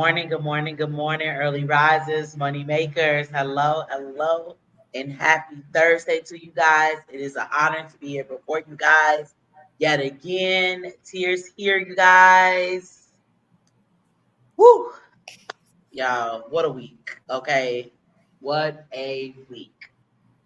Good morning, good morning, early risers, money makers. Hello, hello, and happy Thursday to you guys. It is an honor to be here before you guys yet again. Tears here, you guys. Woo! Y'all, what a week, okay? What a week.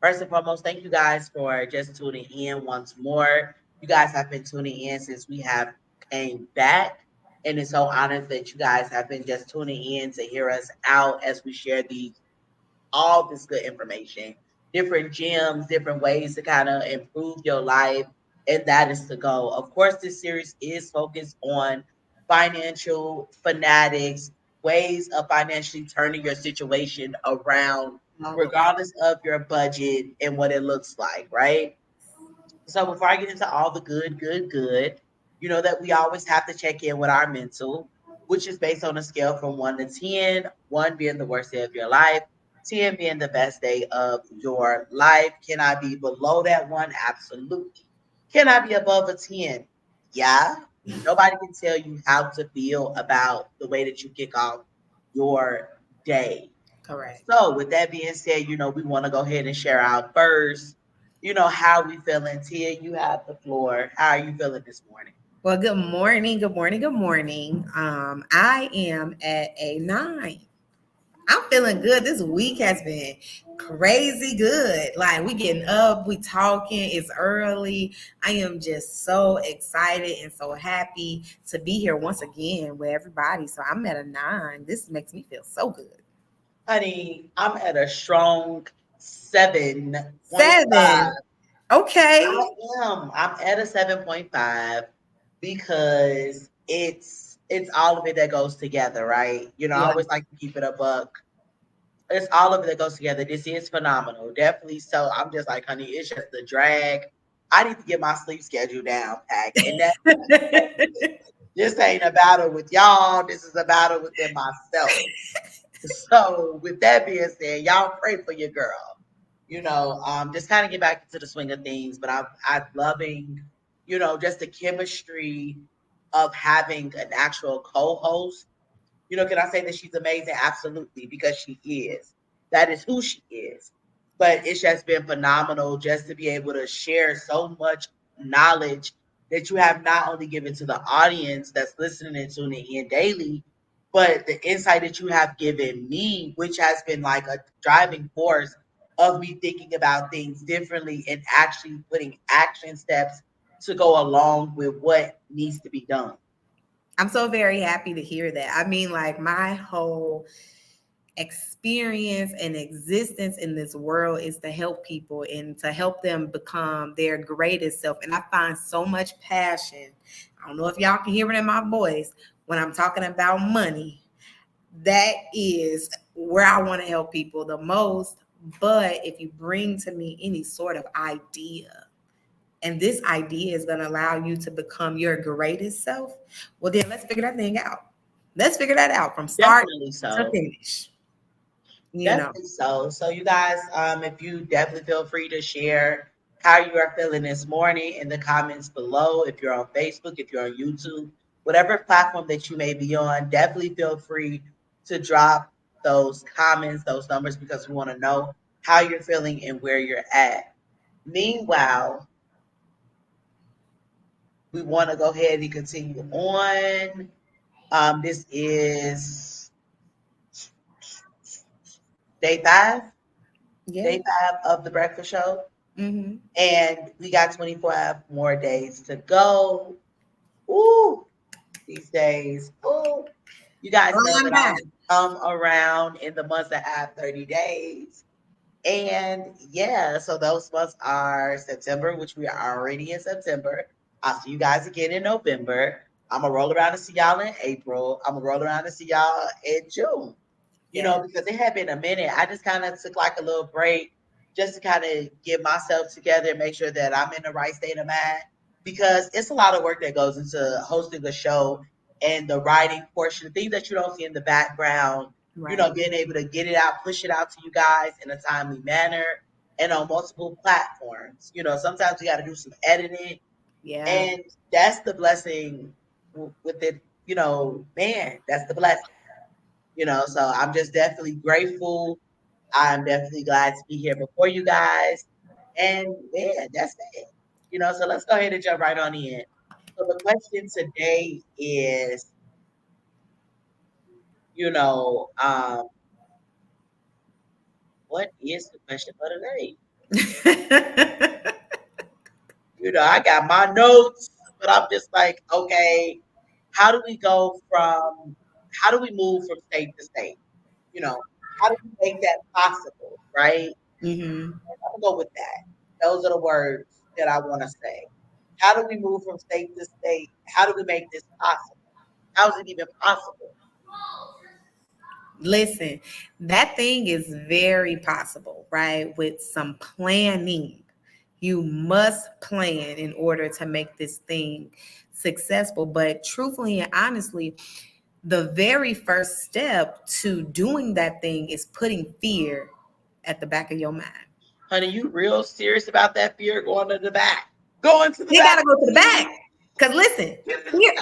First and foremost, thank you guys for just tuning in once more. You guys have been tuning in since we have came back. And it's so honored that you guys have been just tuning in to hear us out as we share these all this good information, different gems, different ways to kind of improve your life. And that is the goal. Of course, this series is focused on financial fanatics, ways of financially turning your situation around, Oh, regardless of your budget and what it looks like, right? So before I get into all the good, you know that we always have to check in with our mental, which is based on a scale from 1 to 10, one being the worst day of your life, 10 being the best day of your life. Can I be below that one? Absolutely. Can I be above a 10? Yeah. Nobody can tell you how to feel about the way that you kick off your day. correct. So, with that being said, we want to go ahead and share out first. How we feeling? Tia, you have the floor. How are you feeling this morning? Well, good morning, good morning, good morning. I am at a 9. I'm feeling good. This week has been crazy good. Like we getting up, we talking, it's early. I am just so excited and so happy to be here once again with everybody. So I'm at a 9. This makes me feel so good. Honey, I'm at a strong 7.5. 7. Okay. I am. I'm at a 7.5 because it's all of it that goes together, right? I Yeah. always like to keep it a buck. It's all of it that goes together. This is phenomenal. Definitely so. I'm just like, honey, it's just the drag. I need to get my sleep schedule down, Pack. And this ain't a battle with y'all. This is a battle within myself. So with that being said, y'all pray for your girl. Just kind of get back into the swing of things. But I'm loving, just the chemistry of having an actual co-host. Can I say that she's amazing? Absolutely, because she is. That is who she is. But it's just been phenomenal just to be able to share so much knowledge that you have not only given to the audience that's listening and tuning in daily, but the insight that you have given me, which has been like a driving force of me thinking about things differently and actually putting action steps to go along with what needs to be done. I'm so very happy to hear that. I mean, like my whole experience and existence in this world is to help people and to help them become their greatest self. And I find so much passion. I don't know if y'all can hear it in my voice when I'm talking about money. That is where I want to help people the most. But if you bring to me any sort of idea, and this idea is going to allow you to become your greatest self, well, then let's figure that thing out. Let's figure that out from start Definitely to so. finish. You know, Definitely so. So you guys, if you definitely feel free to share how you are feeling this morning in the comments below. If you're on Facebook, if you're on YouTube, whatever platform that you may be on, definitely feel free to drop those comments, those numbers, because we want to know how you're feeling and where you're at. Meanwhile, we want to go ahead and continue on. This is day five, yeah. day 5 of the breakfast show. Hmm. And we got 24 more days to go. Ooh, these days. Ooh. You guys know Flying that I by. come around in the months that have 30 days. And yeah, so those months are September, which we are already in September. I'll see you guys again in November. I'm gonna roll around and see y'all in April. I'm gonna roll around and see y'all in June. Yeah. Because it had been a minute. I just kind of took like a little break just to kind of get myself together and make sure that I'm in the right state of mind because it's a lot of work that goes into hosting a show and the writing portion, things that you don't see in the background, Right. being able to get it out, push it out to you guys in a timely manner and on multiple platforms. Sometimes you got to do some editing Yeah. and that's the blessing with it, man, that's the blessing So I'm just definitely grateful. I'm definitely glad to be here before you guys. And yeah, that's it. So let's go ahead and jump right on in. So the question today is, you know, um, what is the question for today? I got my notes, but I'm just like, okay, how do we go from, how do we move from state to state? You know, how do we make that possible, right? Hmm. I'm gonna go with that. Those are the words that I want to say. How do we move from state to state? How do we make this possible? How is it even possible? Listen, that thing is very possible, right? With some planning. You must plan in order to make this thing successful. But truthfully and honestly, the very first step to doing that thing is putting fear at the back of your mind. Honey, you real serious about that fear going to the back? Going to the They back, gotta go to the back. please. Cause listen,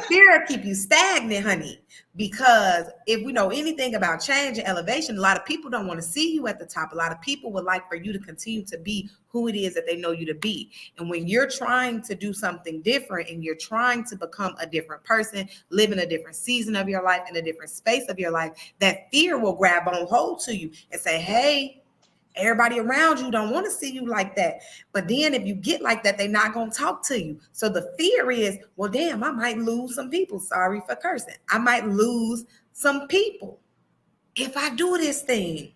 fear will keep you stagnant, honey. Because if we know anything about change and elevation, a lot of people don't want to see you at the top. A lot of people would like for you to continue to be who it is that they know you to be. And when you're trying to do something different and you're trying to become a different person, live in a different season of your life, in a different space of your life, that fear will grab on hold to you and say, hey, everybody around you don't want to see you like that. But then if you get like that, they're not going to talk to you. So the fear is, well, damn, I might lose some people. Sorry for cursing. I might lose some people if I do this thing.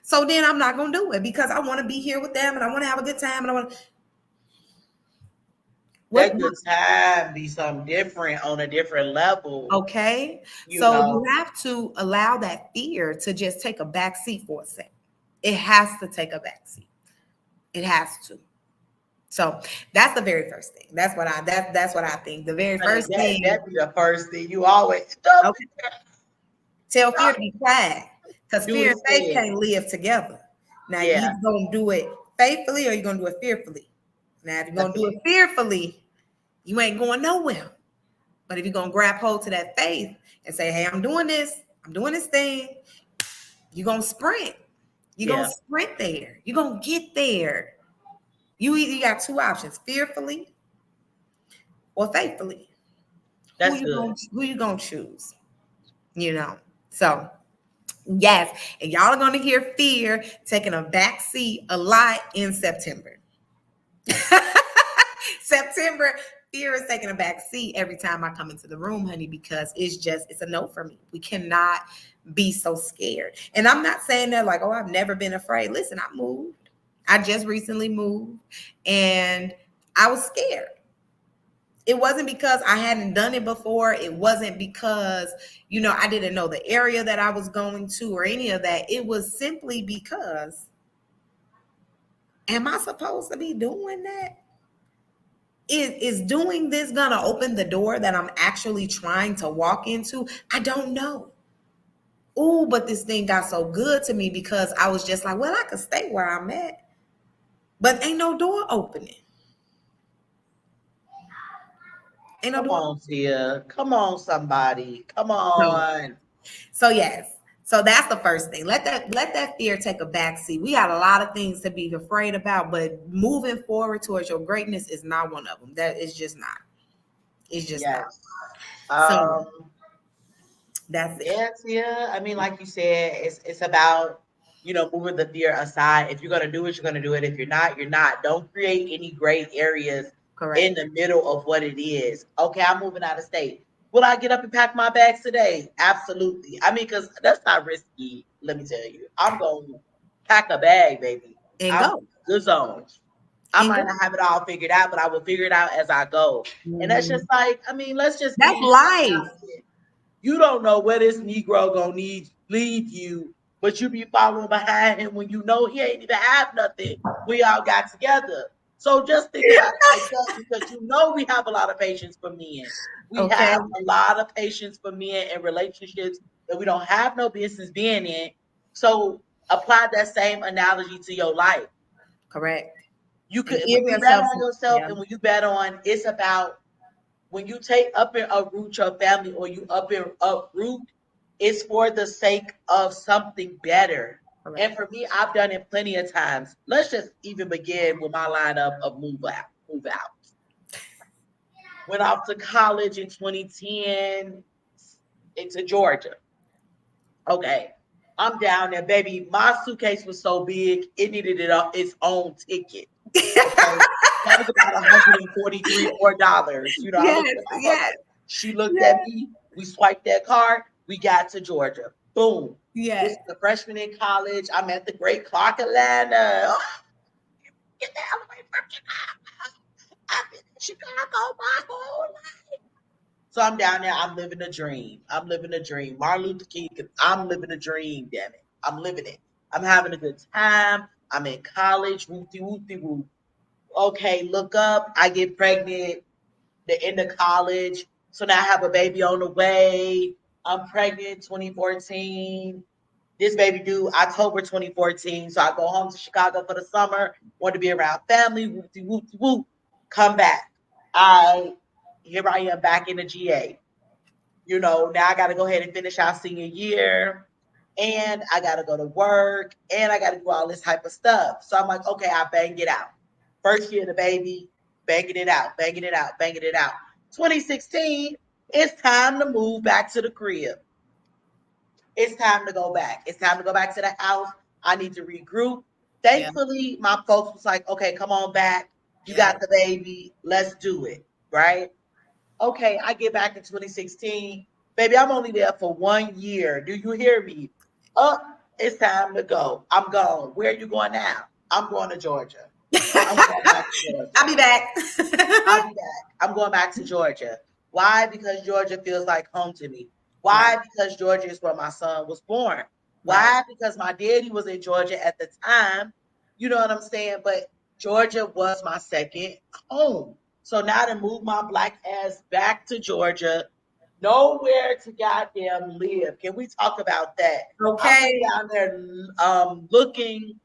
So then I'm not going to do it because I want to be here with them and I want to have a good time. And I want to, what, That good time be something different on a different level, okay. you So you know. have to allow that fear to just take a back seat for a second. It has to take a back seat. It has to. So that's the very first thing. That's what I think. The very Honey, first thing. that be the first thing you always don't Okay, tell fear to be quiet, because do fear it and faith instead. can't live together. Now you Yeah, either gonna do it faithfully or you're gonna do it fearfully. Now if you're gonna that's do it. it fearfully, you ain't going nowhere. But if you're gonna grab hold to that faith and say, "Hey, I'm doing this thing," you're gonna sprint. You're gonna Yeah, sprint there. You're gonna get there. You got two options: fearfully or faithfully. that's good. Who you gonna choose? You know. So yes, and y'all are gonna hear fear taking a back seat a lot in September. September, fear is taking a back seat every time I come into the room, honey, because it's a no for me. We cannot be so scared. And I'm not saying that like, oh, I've never been afraid. Listen, I moved. I just recently moved and I was scared. It wasn't because I hadn't done it before. It wasn't because, I didn't know the area that I was going to or any of that. It was simply because, am I supposed to be doing that? Is doing this gonna open the door that I'm actually trying to walk into? I don't know. Oh, but this thing got so good to me because I was just like, well, I could stay where I'm at, but ain't no door opening. Ain't no Come door. on, Tia. Come on, somebody. Come No. on. So yes. So that's the first thing. Let that fear take a backseat. We got a lot of things to be afraid about, but moving forward towards your greatness is not one of them. That is just not. It's just not. Yes. So Um, that's it. yes, yeah. I mean, like you said, it's about, moving the fear aside. If you're gonna do it, you're gonna do it. If you're not, you're not. Don't create any gray areas in Correct. the middle of what it is. Okay, I'm moving out of state. Will I get up and pack my bags today? Absolutely. I mean, because that's not risky, let me tell you. I'm gonna pack a bag, baby. And I'm go. good zones. I And might go. not have it all figured out, but I will figure it out as I go. And that's just Mhm. like, I mean, let's just That's be life. honest. You don't know where this Negro gonna lead you, but you be following behind him when you know he ain't even have nothing. We all got together. So just think about it like that because we have a lot of patience for men. We Okay. have a lot of patience for men in relationships that we don't have no business being in. So apply that same analogy to your life. Correct. You And could when give you bet yourself on some, yourself yeah. and when you bet on it's about when you take up and uproot your family or you up and uproot, It's for the sake of something better. And Correct. for me, I've done it plenty of times. Let's just even begin with my lineup of move out. Move out. Went off to college in 2010 into Georgia. Okay. I'm down there, baby. My suitcase was so big, it needed its own ticket. Okay. That was about $143 $4. I Yes, looked at my yes, mother. She looked at yes, me. We swiped that card. We got to Georgia. Boom. This yes. is a freshman in college. I'm at the Great Clark Atlanta. Oh, get the hell away from Chicago. I've been in Chicago my whole life. So I'm down there. I'm living a dream. I'm living a dream. Martin Luther King, I'm living a dream, damn it. I'm living it. I'm having a good time. I'm in college. Whoopty whoopty whoop. Okay, look up. I get pregnant the end of college. So now I have a baby on the way. I'm pregnant 2014. This baby due October 2014. So I go home to Chicago for the summer. Want to be around family. Whoopty whoopty whoop. Come back. I Here I am back in the GA. Now I got to go ahead and finish our senior year, and I got to go to work, and I got to do all this type of stuff. So I'm like, okay, I banged it out. First year of the baby, banging it out, banging it out, banging it out. 2016, it's time to move back to the crib. It's time to go back. It's time to go back to the house. I need to regroup. Yeah, Thankfully, my folks was like, okay, come on back. You yeah. got the baby. Let's do it. Right? Okay, I get back in 2016. Baby, I'm only there for 1 year. Do you hear me? Oh, it's time to go. I'm gone. Where are you going now? I'm going to Georgia. I'm going back to I'll Georgia. be back. I'll be back. I'm going back to Georgia. Why? Because Georgia feels like home to me. Right, Why? Because Georgia is where my son was born. right. Why? Because my daddy was in Georgia at the time. You know what I'm saying? But Georgia was my second home. So now to move my black ass back to Georgia, nowhere to goddamn live. Can we talk about that? I went Okay. down there looking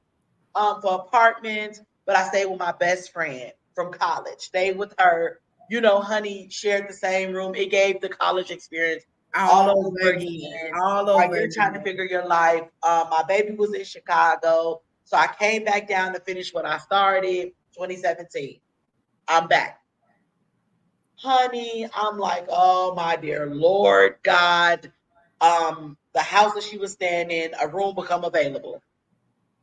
for apartments, but I stayed with my best friend from college. Stayed with her. Honey, shared the same room. It gave the college experience All all over over again. again. All While over you're trying to again. figure your life. My baby was in Chicago, so I came back down to finish what I started 2017. I'm back. Honey, I'm like, oh my dear Lord God. The house that she was staying in, a room become available.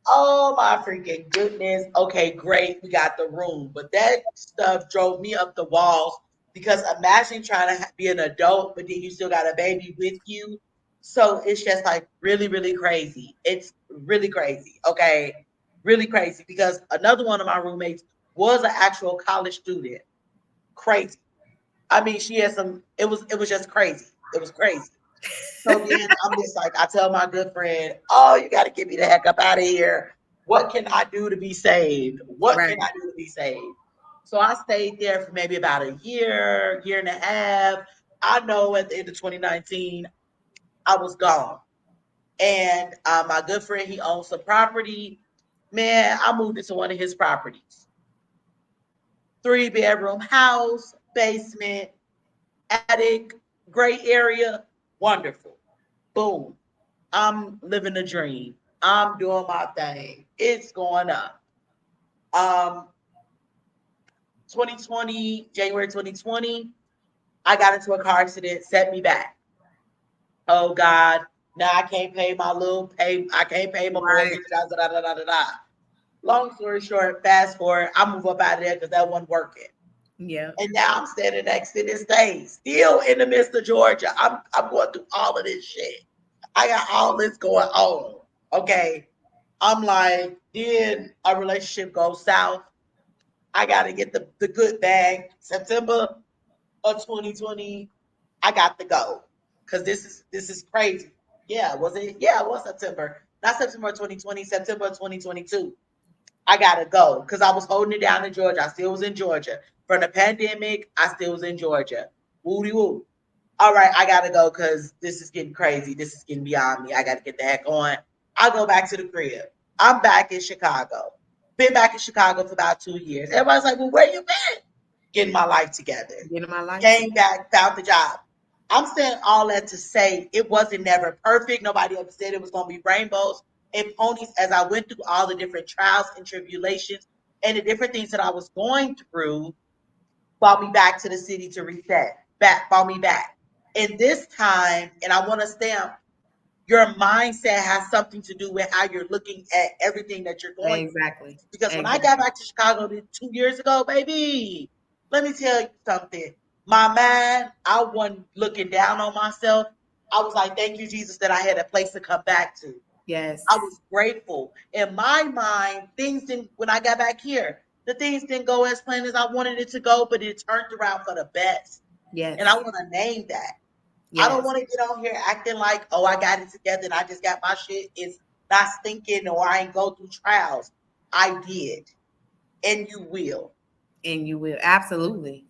Oh my freaking goodness. Okay, great. We got the room. But that stuff drove me up the walls because imagine trying to be an adult, but then you still got a baby with you. So it's just like really, really crazy. It's really crazy. Okay. Really crazy because another one of my roommates was an actual college student. Crazy. I mean, she had it was just crazy. It was crazy. So then I'm just like, I tell my good friend, oh, you got to get me the heck up out of here. What can I do to be saved? What Right. can I do to be saved? So I stayed there for maybe about a year, year and a half. I know at the end of 2019, I was gone. And my good friend, he owns some property. Man, I moved into one of his properties. 3-bedroom house, basement, attic, great area, wonderful. Boom. I'm living a dream. I'm doing my thing. It's going up. Um, 2020, January 2020, I got into a car accident, set me back. Oh God, now I can't pay my little pay. I can't pay my Right. mortgage. Da, da, da, da, da, da. Long story short, fast forward, I move up out of there because that wasn't working. Yeah. And now I'm standing next to this thing, still in the midst of Georgia. I'm going through all of this shit. I got all this going on. Okay. I'm like, then a relationship goes south. I gotta get the good bag. September of 2020, I got to go. Cause this is crazy. Yeah, was it? Yeah, it was September. Not September 2020, September 2022. I gotta go. Cause I was holding it down in Georgia. I still was in Georgia. From the pandemic, I still was in Georgia. Woody woo. All right, I gotta go because this is getting crazy. This is getting beyond me. I gotta get the heck on. I go back to the crib. I'm back in Chicago. Been back in Chicago for about 2 years. Everybody's like, well, where you been? Getting my life together. Getting my life Came together. back, found the job. I'm saying all that to say it wasn't never perfect. Nobody ever said it was going to be rainbows and ponies. As I went through all the different trials and tribulations and the different things that I was going through, brought me back to the city to reset, back, brought me back. And this time, and I want to stamp, your mindset has something to do with how you're looking at everything that you're going through. Exactly. Because when I got Exactly. back to Chicago 2 years ago, baby, let me tell you something. My mind, I wasn't looking down on myself. I was like, thank you, Jesus, that I had a place to come back to. I Yes. was grateful. In my mind, things didn't, when I got back here, the things didn't go as planned as I wanted it to go, but it turned around for the best. And I Yes. want to name that. I don't Yes. want to get on here acting like, oh, I got it together and I just got my shit. It's not stinking or I ain't go through trials. I did. And you will. And you will. Absolutely.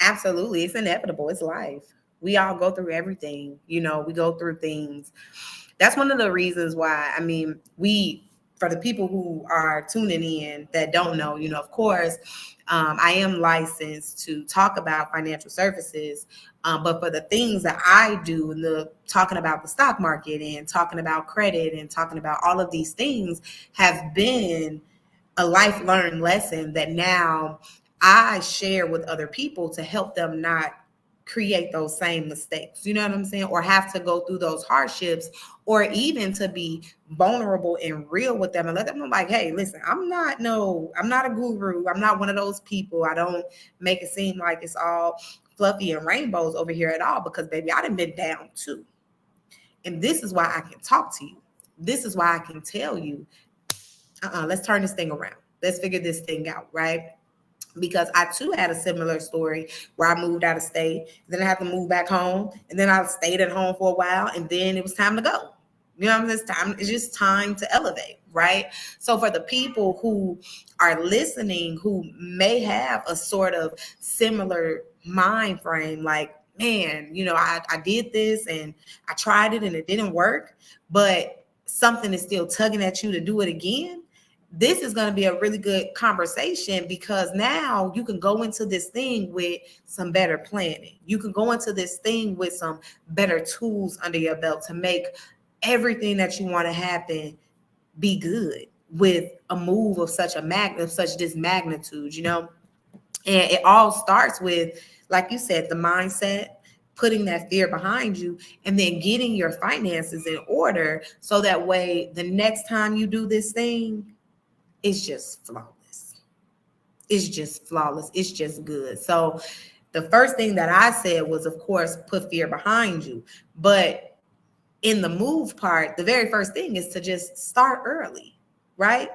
Absolutely. It's inevitable. It's life. We all go through everything. We go through things. That's one of the reasons why, I mean, for the people who are tuning in that don't know, of course, I am licensed to talk about financial services. But for the things that I do, talking about the stock market and talking about credit and talking about all of these things have been a life learned lesson that now I share with other people to help them not create those same mistakes. You know what I'm saying? Or have to go through those hardships, or even to be vulnerable and real with them and let them know, like, hey, listen, I'm not a guru. I'm not one of those people. I don't make it seem like it's all fluffy and rainbows over here at all, because baby, I done been down too. And this is why I can talk to you. This is why I can tell you, let's turn this thing around. Let's figure this thing out, right? Because I too had a similar story where I moved out of state, then I had to move back home, and then I stayed at home for a while, and then it was time to go. You know what I'm saying? It's just time to elevate, right? So for the people who are listening, who may have a sort of similar mind frame, like, man, I did this and I tried it and it didn't work, but something is still tugging at you to do it again. This is going to be a really good conversation, because now you can go into this thing with some better planning. You can go into this thing with some better tools under your belt to make everything that you want to happen be good with a move of such this magnitude. And it all starts with, like you said, the mindset, putting that fear behind you, and then getting your finances in order, so that way the next time you do this thing, it's just flawless. It's just flawless. It's just good. So the first thing that I said was, of course, put fear behind you. But in the move part, the very first thing is to just start early, right?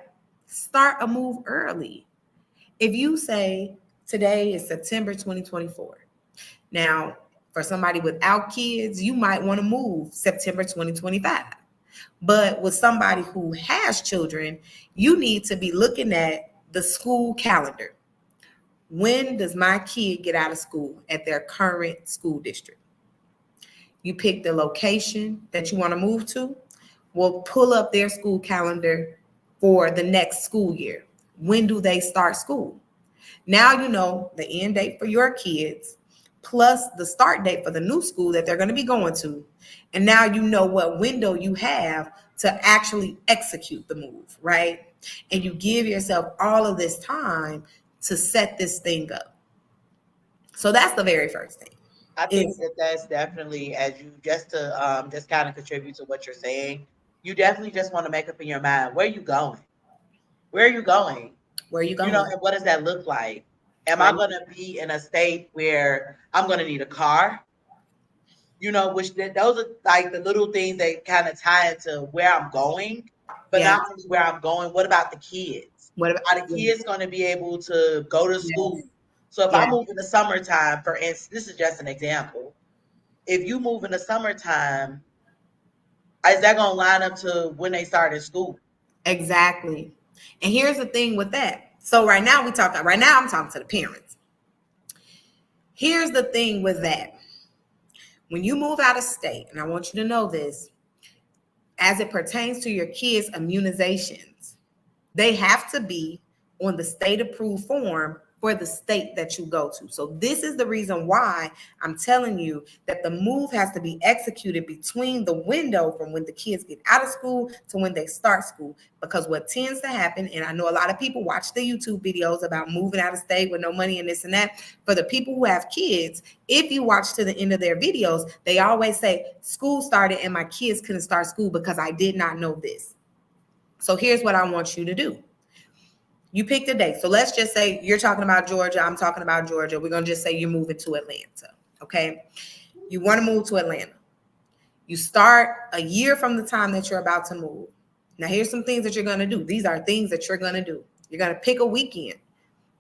Start a move early. If you say today is September 2024, now for somebody without kids, you might want to move September 2025. But with somebody who has children, you need to be looking at the school calendar. When does my kid get out of school at their current school district? You pick the location that you want to move to. We'll pull up their school calendar for the next school year. When do they start school? Now you know the end date for your kids, plus the start date for the new school that they're going to be going to. And now you know what window you have to actually execute the move, right? And you give yourself all of this time to set this thing up. So that's the very first thing. I think Is that that's definitely, as you just kind of contribute to what you're saying, you definitely just want to make up in your mind, where you going? Where are you going? where are you going? And what does that look like? Am I Right? going to be in a state where I'm going to need a car? Which those are like the little things that kind of tie into where I'm going, but Yeah. not only where I'm going, what about the kids? What about? Are the kids going to be able to go to Yes. school? So if I Yeah. move in the summertime, for instance, this is just an example. If you move in the summertime, is that going to line up to when they start in school? Exactly. And here's the thing with that. So right now I'm talking to the parents. Here's the thing with that. When you move out of state, and I want you to know this, as it pertains to your kids' immunizations, they have to be on the state approved form for the state that you go to. So this is the reason why I'm telling you that the move has to be executed between the window from when the kids get out of school to when they start school. Because what tends to happen, and I know a lot of people watch the YouTube videos about moving out of state with no money and this and that. For the people who have kids, if you watch to the end of their videos, they always say, school started and my kids couldn't start school because I did not know this. So here's what I want you to do. You picked a date. So let's just say you're talking about Georgia. I'm talking about Georgia. We're going to just say you're moving to Atlanta. Okay. You want to move to Atlanta. You start a year from the time that you're about to move. Now, here's some things that you're going to do. These are things that you're going to do. You're going to pick a weekend,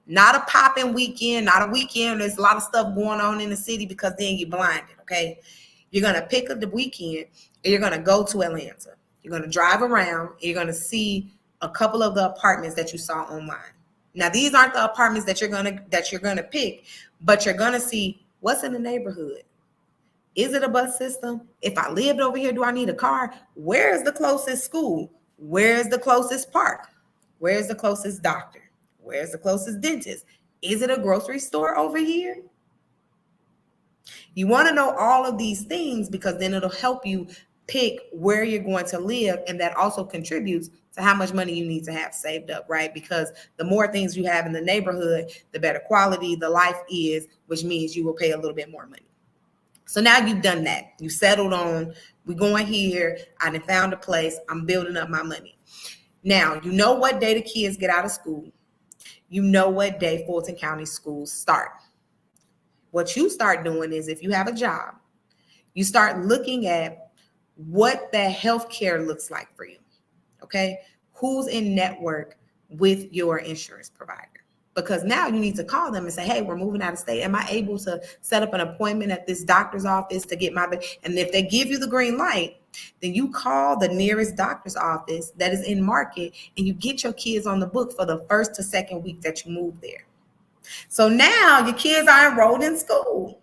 not a popping weekend, not a weekend. There's a lot of stuff going on in the city because then you're blinded. Okay. You're going to pick up the weekend and you're going to go to Atlanta. You're going to drive around and you're going to see a couple of the apartments that you saw online. Now, these aren't the apartments that you're gonna pick, but you're gonna see what's in the neighborhood. Is it a bus system? If I lived over here, do I need a car? Where is the closest school? Where is the closest park? Where is the closest doctor? Where's the closest dentist? Is it a grocery store over here? You want to know all of these things because then it'll help you pick where you're going to live, and that also contributes to how much money you need to have saved up, right? Because the more things you have in the neighborhood, the better quality the life is, which means you will pay a little bit more money. So now you've done that. You settled on, we're going here. I done found a place. I'm building up my money. Now, you know what day the kids get out of school. You know what day Fulton County schools start. What you start doing is if you have a job, you start looking at what that healthcare looks like for you. Okay. Who's in network with your insurance provider? Because now you need to call them and say, hey, we're moving out of state. Am I able to set up an appointment at this doctor's office to get my, and if they give you the green light, then you call the nearest doctor's office that is in market and you get your kids on the book for the first to second week that you move there. So now your kids are enrolled in school.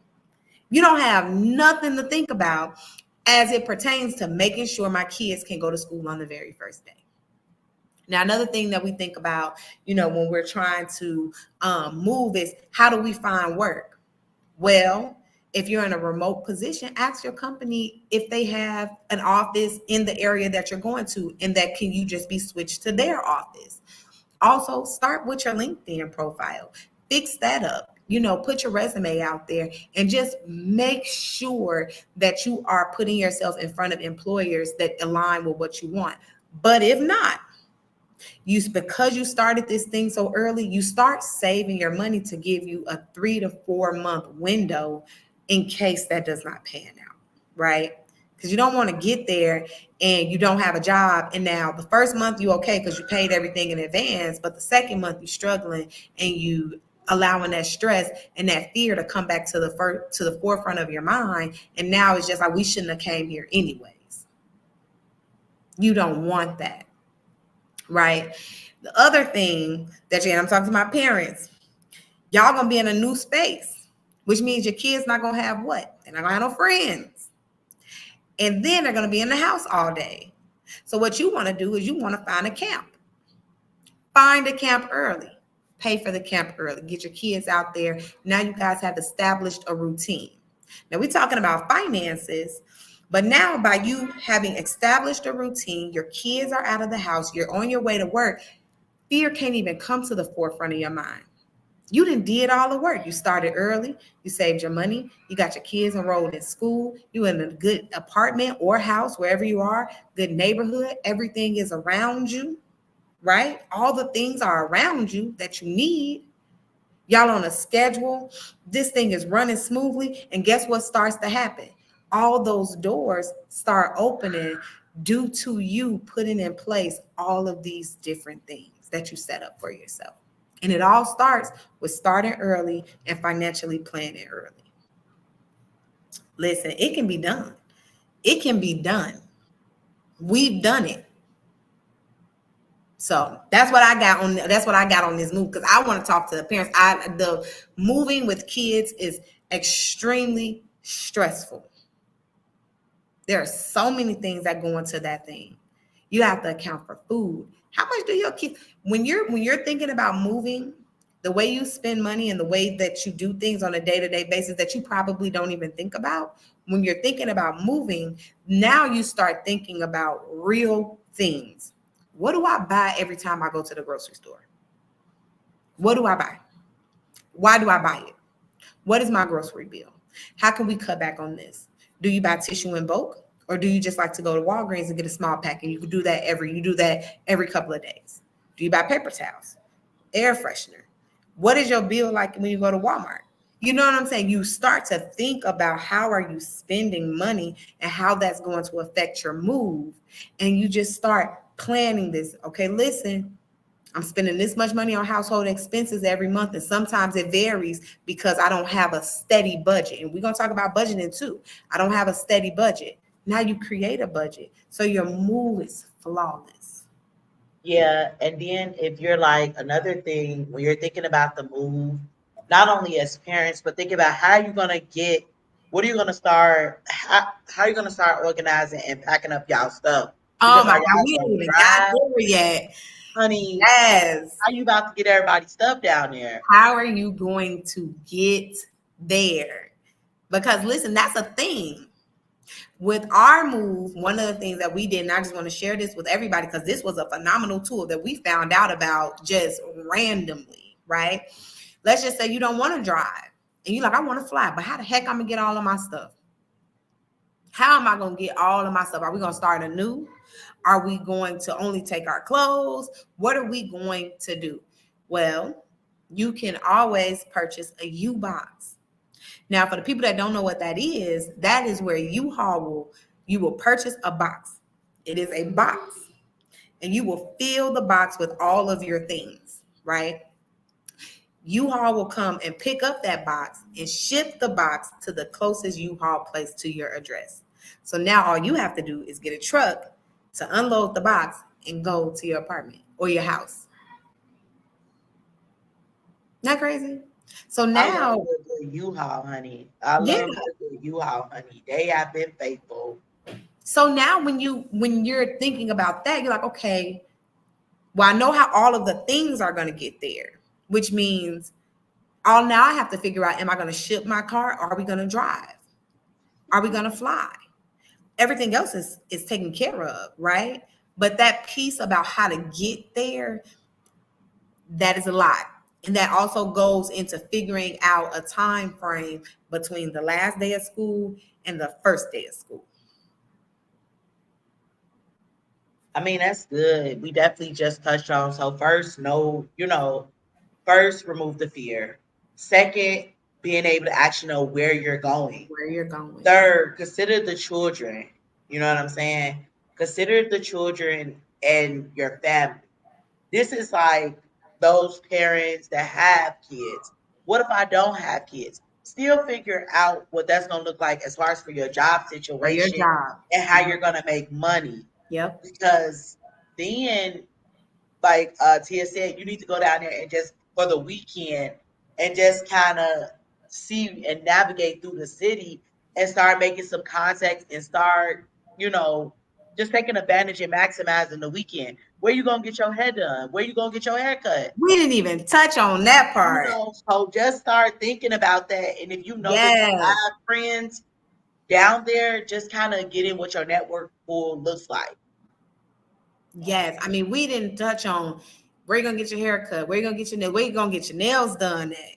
You don't have nothing to think about as it pertains to making sure my kids can go to school on the very first day. Now, another thing that we think about, when we're trying to move is how do we find work? Well, if you're in a remote position, ask your company if they have an office in the area that you're going to, and that can you just be switched to their office. Also, start with your LinkedIn profile. Fix that up. Put your resume out there and just make sure that you are putting yourself in front of employers that align with what you want. But if not, because you started this thing so early, you start saving your money to give you a 3 to 4 month window in case that does not pan out, right? Because you don't want to get there and you don't have a job. And now the first month you okay because you paid everything in advance, but the second month you're struggling and you allowing that stress and that fear to come back to the forefront of your mind. And now it's just like, we shouldn't have came here anyways. You don't want that, right? The other thing I'm talking to my parents, y'all gonna be in a new space, which means your kids not gonna have what? They're not gonna have no friends. And then they're gonna be in the house all day. So what you want to do is you want to find a camp. Find a camp early. Pay for the camp early. Get your kids out there. Now you guys have established a routine. Now we're talking about finances, but now by you having established a routine, your kids are out of the house, you're on your way to work, fear can't even come to the forefront of your mind. You did all the work. You started early. You saved your money. You got your kids enrolled in school. You in a good apartment or house, wherever you are, good neighborhood. Everything is around you. Right? All the things are around you that you need. Y'all on a schedule. This thing is running smoothly. And guess what starts to happen? All those doors start opening due to you putting in place all of these different things that you set up for yourself. And it all starts with starting early and financially planning early. Listen, it can be done. It can be done. We've done it. So that's what I got on this move, because I want to talk to the parents. The moving with kids is extremely stressful. There are so many things that go into that thing. You have to account for food. How much do your kids, when you're thinking about moving, The way you spend money and the way that you do things on a day-to-day basis that you probably don't even think about, when you're thinking about moving, now you start thinking about real things. What do I buy every time I go to the grocery store? What do I buy? Why do I buy it? What is my grocery bill? How can we cut back on this? Do you buy tissue in bulk, or do you just like to go to Walgreens and get a small pack, and you do that every couple of days? Do you buy paper towels, air freshener? What is your bill like when you go to Walmart? You know what I'm saying? You start to think about how are you spending money and how that's going to affect your move. And you just start planning this. Okay, listen, I'm spending this much money on household expenses every month. And sometimes it varies because I don't have a steady budget. And we're going to talk about budgeting too. I don't have a steady budget. Now you create a budget. So your move is flawless. Yeah, and then if you're like another thing when you're thinking about the move, not only as parents, but think about how you're gonna get, what are you gonna start, how are you gonna start organizing and packing up y'all stuff? Oh Because my are God, y'all we gonna ain't even got drive, there yet. honey? Yes. How you about to get everybody's stuff down there? How are you going to get there? Because listen, that's a thing. With our move, one of the things that we did, and I just want to share this with everybody because this was a phenomenal tool that we found out about just randomly, right? Let's just say you don't want to drive and you're like, I want to fly, but how the heck I'm gonna get all of my stuff? How am I gonna get all of my stuff? Are we gonna start anew? Are we going to only take our clothes? What are we going to do? Well, you can always purchase a U box. Now, for the people that don't know what that is where you will purchase a box. It is a box, and you will fill the box with all of your things, right? U-Haul will come and pick up that box and ship the box to the closest U-Haul place to your address. So now all you have to do is get a truck to unload the box and go to your apartment or your house. Not crazy? So I love now, a good U-Haul, honey. I yeah. love a good U-Haul, honey. They have been faithful. So now when you're thinking about that, you're like, okay, well, I know how all of the things are going to get there, which means all now I have to figure out, am I going to ship my car? Or are we going to drive? Are we going to fly? Everything else is taken care of, right? But that piece about how to get there, that is a lot. And that also goes into figuring out a time frame between the last day of school and the first day of school. I mean, that's good. We definitely just touched on. So first, first remove the fear. Second, being able to actually know where you're going. Where you're going. Third, consider the children. You know what I'm saying? Consider the children and your family. This is like those parents that have kids. What if I don't have kids? Still figure out what that's going to look like as far as for your job For your situation job. and how you're going to make money. Yep. Because then, like Tia said, you need to go down there and just for the weekend and just kind of see and navigate through the city and start making some contacts and start, you know, just taking advantage and maximizing the weekend. Where you gonna get your hair done? Where you gonna get your hair cut? We didn't even touch on that You part. know, so just start thinking about that. And if you know that you Yes. have friends down there, just kind of get in what your network pool looks like. Yes. I mean, we didn't touch on where you gonna get your hair cut, where you gonna get your nails, where you gonna get your nails done at.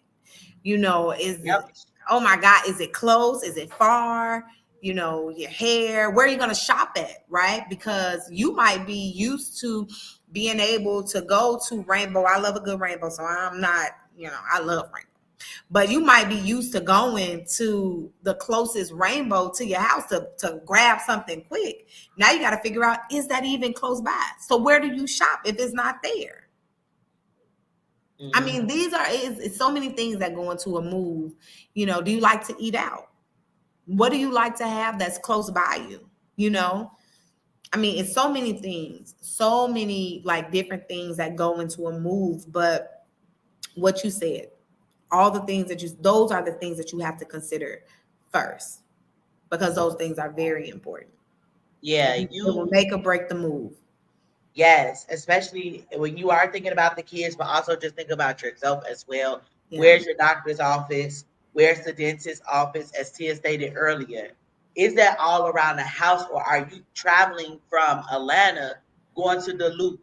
You know, is it, Yep. oh my God, is it close? Is it far? You know, your hair, where are you gonna shop at, right? Because you might be used to being able to go to Rainbow. I love a good Rainbow, so I'm not, I love Rainbow. But you might be used to going to the closest Rainbow to your house to grab something quick. Now you got to figure out, is that even close by? So where do you shop if it's not there? I mean, Mm-hmm. these are it's so many things that go into a move. Do you like to eat out? What do you like to have that's close by you? You know, I mean, it's so many things, so many like different things that go into a move. But what you said, all the things those are the things that you have to consider first, because those things are very important. Yeah, It will make or break the move. Yes, especially when you are thinking about the kids, but also just think about yourself as well. Yeah. Where's your doctor's office? Where's the dentist's office? As Tia stated earlier, is that all around the house, or are you traveling from Atlanta going to Duluth?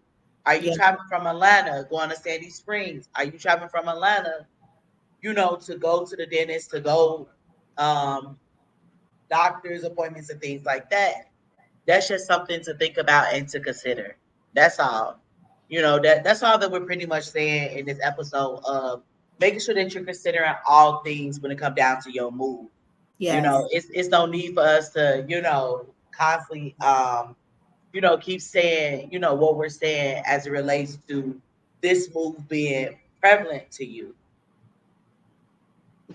Are you Yeah. traveling from Atlanta going to Sandy Springs? Are you traveling from Atlanta, to go to the dentist, to go um, doctor's appointments and things like that? That's just something to think about and to consider. That's all. That's all that we're pretty much saying in this episode of making sure that you're considering all things when it comes down to your move. Yes. It's no need for us to, constantly keep saying, what we're saying as it relates to this move being prevalent to you.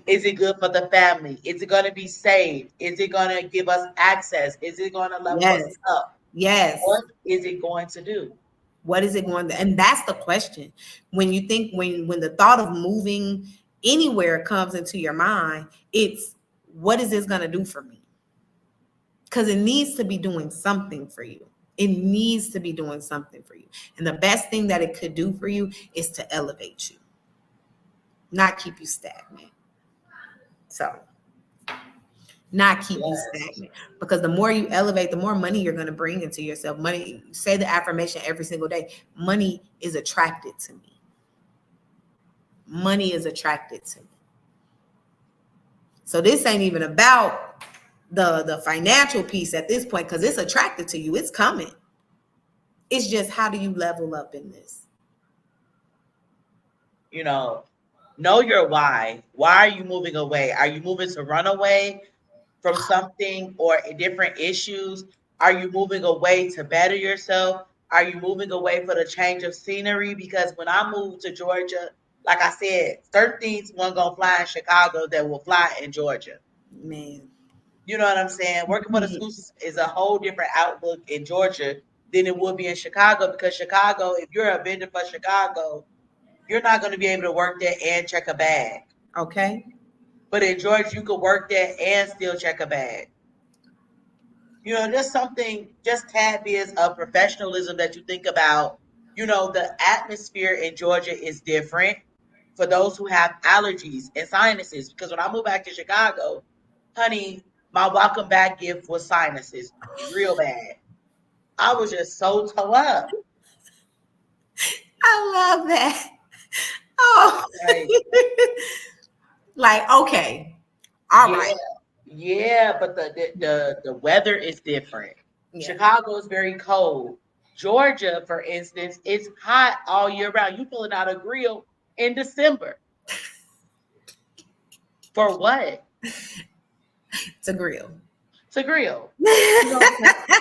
Is it good for the family? Is it going to be safe? Is it going to give us access? Is it going to level us Yes. up? Yes. What is it going to do? What is it going to, and that's the question. When you think, when the thought of moving anywhere comes into your mind, it's, what is this going to do for me? Because it needs to be doing something for you. It needs to be doing something for you. And the best thing that it could do for you is to elevate you, not keep you stagnant. So, not keep you Yes. stagnant, because the more you elevate, the more money you're going to bring into yourself. Money, say the affirmation every single day: money is attracted to me. Money is attracted to me. So this ain't even about the financial piece at this point, because it's attracted to you. It's coming. It's just, how do you level up in this? You know your why. Why are you moving away? Are you moving to run away from something or different issues? Are you moving away to better yourself? Are you moving away for the change of scenery? Because when I moved to Georgia, like I said, certain things weren't gonna fly in Chicago that will fly in Georgia. Man. You know what I'm saying? Working for the schools is a whole different outlook in Georgia than it would be in Chicago, because Chicago, if you're a vendor for Chicago, you're not going to be able to work there and check a bag. Okay. But in Georgia, you could work there and still check a bag. Just something, just tad bits of professionalism that you think about. The atmosphere in Georgia is different for those who have allergies and sinuses. Because when I moved back to Chicago, honey, my welcome back gift was sinuses, real bad. I was just so toe up. I love that. I Oh. was like, Like, okay. All yeah, right. yeah, but the weather is different. Yeah. Chicago is very cold. Georgia, for instance, it's hot all year round. You pulling out a grill in December for what? To grill. To grill. Good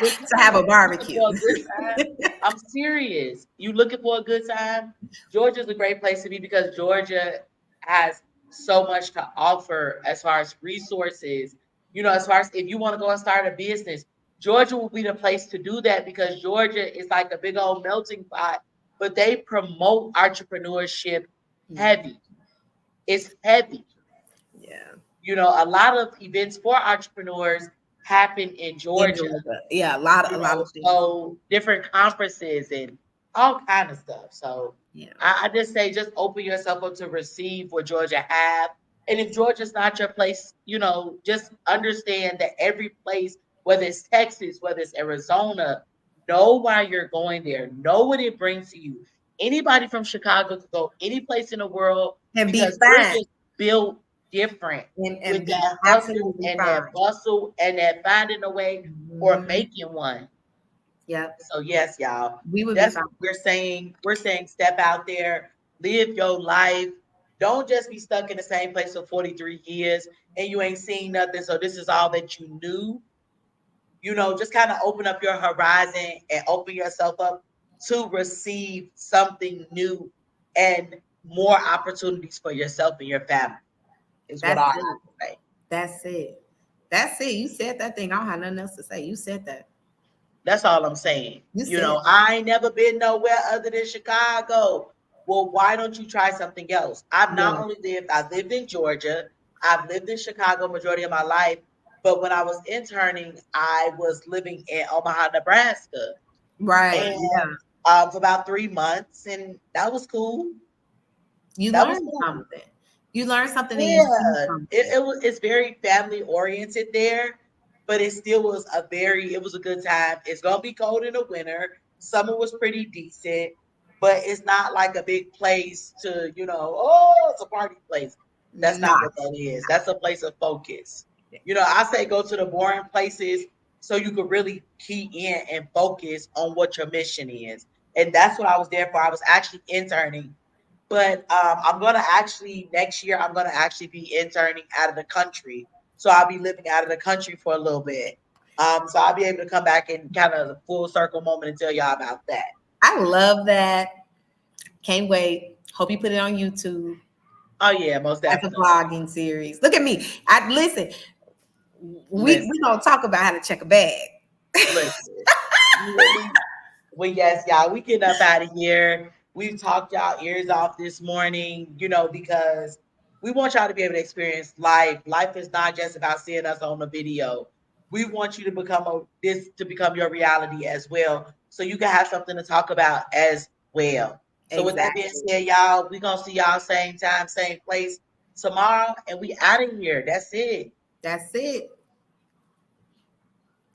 To have time. a You looking barbecue. for a good time? I'm serious. You looking for a good time? Georgia's a great place to be because Georgia has so much to offer as far as resources. As far as if you want to go and start a business, Georgia will be the place to do that because Georgia is like a big old melting pot, but they promote entrepreneurship heavy. It's heavy. Yeah. A lot of events for entrepreneurs happen in In Georgia. Georgia. Yeah, a lot of things. So different conferences and all kind of stuff. So Yeah. I just say just open yourself up to receive what Georgia have. And if Georgia's not your place, just understand that every place, whether it's Texas, whether it's Arizona, know why you're going there. Know what it brings to you. Anybody from Chicago could go any place in the world And be because we're fine. just built different And with be that hustle absolutely and that fine. bustle and that finding a way or Mhm. making one. Yep. So yes, y'all. We would be That's fine. what we're saying. We're saying step out there, live your life. Don't just be stuck in the same place for 43 years and you ain't seen nothing. So this is all that you knew. Just kind of open up your horizon and open yourself up to receive something new and more opportunities for yourself and your family, is what I That's have it. to say. That's it. That's it. You said that thing. I don't have nothing else to say. You said that. That's all I'm saying. You said I ain't never been nowhere other than Chicago. Well, why don't you try something else? yeah. I've lived in Georgia, I've lived in Chicago majority of my life, but when I was interning, I was living in Omaha, Nebraska. Right. And Yeah. for about 3 months, and that was cool. You That was learned cool. something. You learned something and you see Yeah, something. it's very family oriented there, but it still was it was a good time. It's gonna be cold in the winter. Summer was pretty decent, but it's not like a big place to, oh, it's a party place. That's not Not. what that is. That's a place of focus. I say go to the boring places so you could really key in and focus on what your mission is. And that's what I was there for. I was actually interning, but I'm gonna actually next year I'm gonna actually be interning out of the country. So I'll be living out of the country for a little bit. So I'll be able to come back and kind of the full circle moment and tell y'all about that. I love that. Can't wait. Hope you put it on YouTube Oh yeah, most as a definitely. vlogging series. Look at me. I listen. We Listen, gonna talk about how to check a bag. listen. Well, yes, y'all, we getting up out of here. We've talked y'all ears off this morning, because we want y'all to be able to experience life. Life is not just about seeing us on the video. We want you to become your reality as well, so you can have something to talk about as well. So, with that being Exactly. said, y'all, we gonna see y'all same time, same place tomorrow, and we out of here. That's it. That's it.